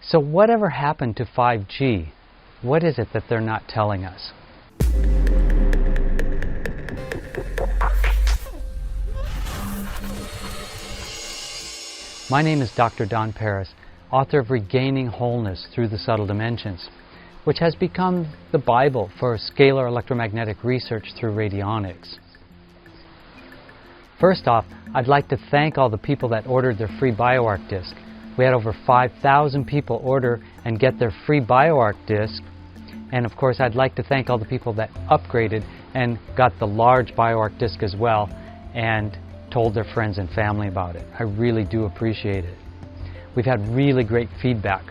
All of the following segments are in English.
So whatever happened to 5G? What is it that they're not telling us? My name is Dr. Don Paris, author of Regaining Wholeness Through the Subtle Dimensions, which has become the Bible for scalar electromagnetic research through radionics. First off, I'd like to thank all the people that ordered their free BioArc disc. We had over 5,000 people order and get their free BioArc disc. And of course, I'd like to thank all the people that upgraded and got the large BioArc disc as well and told their friends and family about it. I really do appreciate it. We've had really great feedback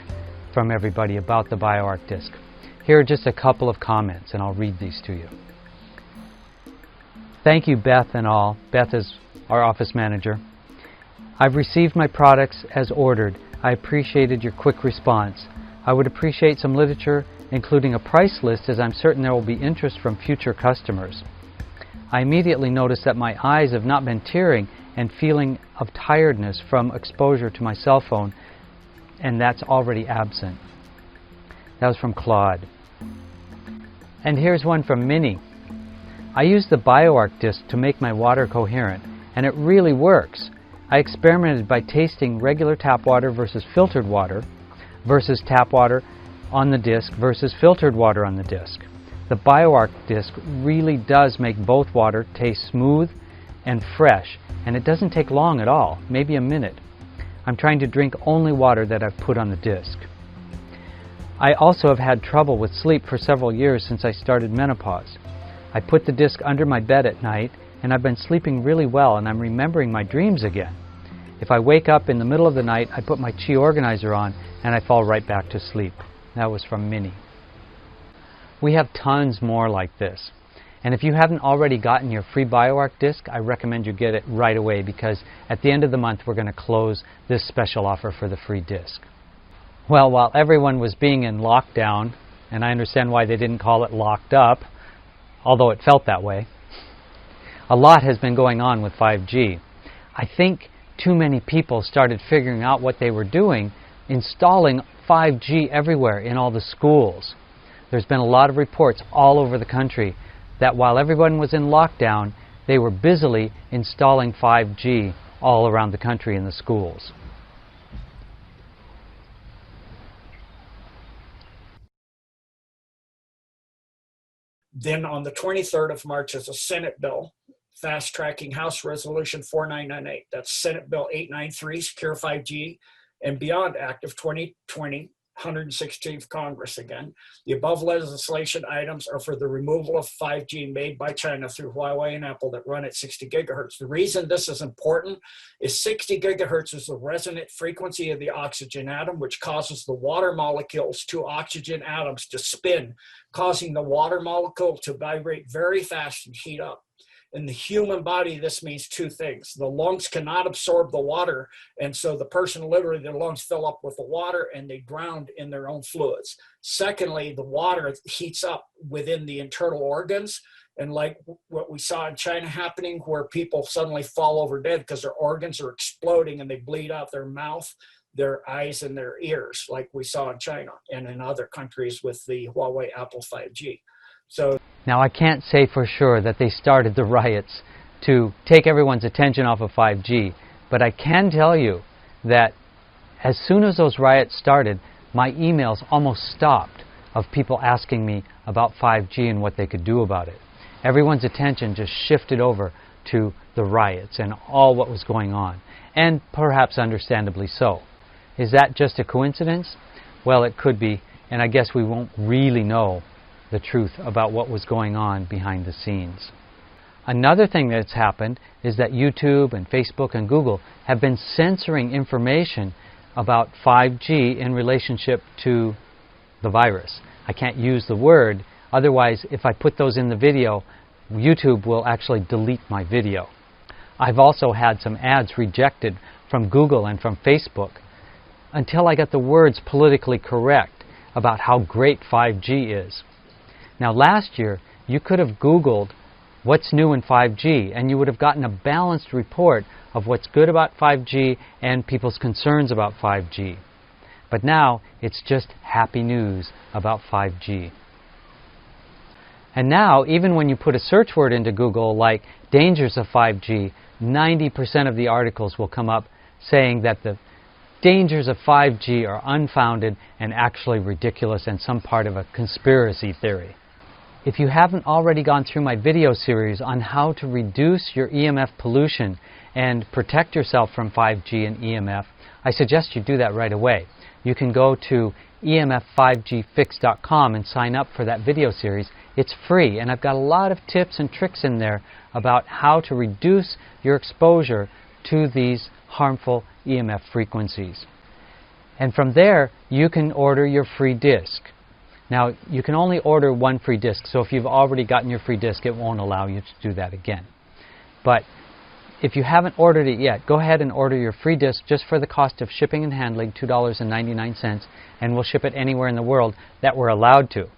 from everybody about the BioArc disc. Here are just a couple of comments, and I'll read these to you. Thank you, Beth and all. Beth is our office manager. I've received my products as ordered. I appreciated your quick response. I would appreciate some literature, including a price list, as I'm certain there will be interest from future customers. I immediately noticed that my eyes have not been tearing and feeling of tiredness from exposure to my cell phone, and that's already absent. That was from Claude. And here's one from Minnie. I use the BioArc disc to make my water coherent, and it really works. I experimented by tasting regular tap water versus filtered water, versus tap water on the disc versus filtered water on the disc. The BioArc disc really does make both water taste smooth and fresh, and it doesn't take long at all, maybe a minute. I'm trying to drink only water that I've put on the disc. I also have had trouble with sleep for several years since I started menopause. I put the disc under my bed at night, and I've been sleeping really well, and I'm remembering my dreams again. If I wake up in the middle of the night, I put my Chi organizer on, and I fall right back to sleep. That was from Minnie. We have tons more like this. And if you haven't already gotten your free BioArc disc, I recommend you get it right away, because at the end of the month we're going to close this special offer for the free disc. Well, while everyone was being in lockdown, and I understand why they didn't call it locked up, although it felt that way, a lot has been going on with 5G. I think too many people started figuring out what they were doing, installing 5G everywhere in all the schools. There's been a lot of reports all over the country that while everyone was in lockdown, they were busily installing 5G all around the country in the schools. Then on the 23rd of March is a Senate bill fast-tracking House Resolution 4998. That's Senate Bill 893, Secure 5G and Beyond Act of 2020, 116th Congress again. The above legislation items are for the removal of 5G made by China through Huawei and Apple that run at 60 gigahertz. The reason this is important is 60 gigahertz is the resonant frequency of the oxygen atom, which causes the water molecules, two oxygen atoms, to spin, causing the water molecule to vibrate very fast and heat up. In the human body, this means two things. The lungs cannot absorb the water, and so the person literally, their lungs fill up with the water and they drown in their own fluids. Secondly, the water heats up within the internal organs, and like what we saw in China happening, where people suddenly fall over dead because their organs are exploding and they bleed out their mouth, their eyes, and their ears, like we saw in China and in other countries with the Huawei Apple 5G. So now, I can't say for sure that they started the riots to take everyone's attention off of 5G, but I can tell you that as soon as those riots started, my emails almost stopped of people asking me about 5G and what they could do about it. Everyone's attention just shifted over to the riots and all what was going on, and perhaps understandably so. Is that just a coincidence? Well, it could be, and I guess we won't really know the truth about what was going on behind the scenes. Another thing that's happened is that YouTube and Facebook and Google have been censoring information about 5G in relationship to the virus. I can't use the word, otherwise if I put those in the video, YouTube will actually delete my video. I've also had some ads rejected from Google and from Facebook until I got the words politically correct about how great 5G is. Now, last year, you could have Googled what's new in 5G, and you would have gotten a balanced report of what's good about 5G and people's concerns about 5G. But now it's just happy news about 5G. And now, even when you put a search word into Google like dangers of 5G, 90% of the articles will come up saying that the dangers of 5G are unfounded and actually ridiculous and some part of a conspiracy theory. If you haven't already gone through my video series on how to reduce your EMF pollution and protect yourself from 5G and EMF, I suggest you do that right away. You can go to emf5gfix.com and sign up for that video series. It's free, and I've got a lot of tips and tricks in there about how to reduce your exposure to these harmful EMF frequencies. And from there, you can order your free disc. Now, you can only order one free disc, so if you've already gotten your free disc, it won't allow you to do that again. But if you haven't ordered it yet, go ahead and order your free disc just for the cost of shipping and handling, $2.99, and we'll ship it anywhere in the world that we're allowed to.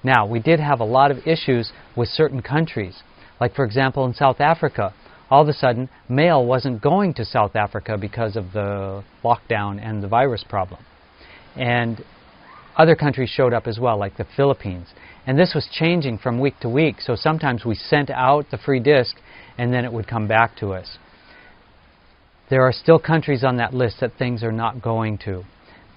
Now, we did have a lot of issues with certain countries. Like, for example, in South Africa, all of a sudden, mail wasn't going to South Africa because of the lockdown and the virus problem. And other countries showed up as well, like the Philippines. And this was changing from week to week, so sometimes we sent out the free disc and then it would come back to us. There are still countries on that list that things are not going to.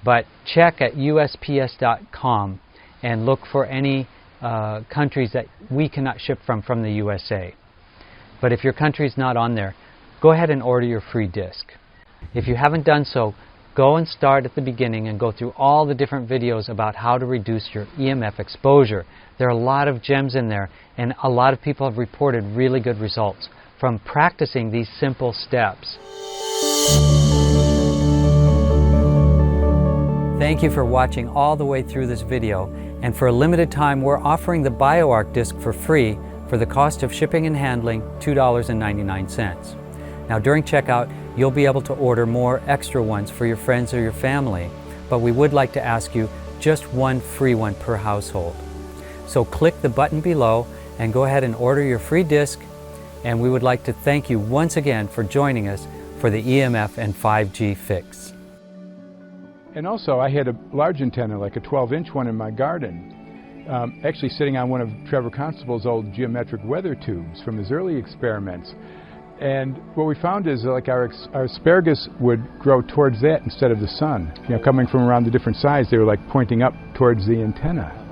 But check at USPS.com and look for any countries that we cannot ship from the USA. But if your country's not on there, go ahead and order your free disc. If you haven't done so, go and start at the beginning and go through all the different videos about how to reduce your EMF exposure. There are a lot of gems in there, and a lot of people have reported really good results from practicing these simple steps. Thank you for watching all the way through this video, and for a limited time we're offering the BioArc disc for free for the cost of shipping and handling, $2.99. Now during checkout, you'll be able to order more extra ones for your friends or your family, but we would like to ask you just one free one per household. So click the button below and go ahead and order your free disc, and we would like to thank you once again for joining us for the EMF and 5G fix. And also, I had a large antenna, like a 12-inch one in my garden, actually sitting on one of Trevor Constable's old geometric weather tubes from his early experiments. And what we found is like our asparagus would grow towards that instead of the sun. You know, coming from around the different sides, they were like pointing up towards the antenna.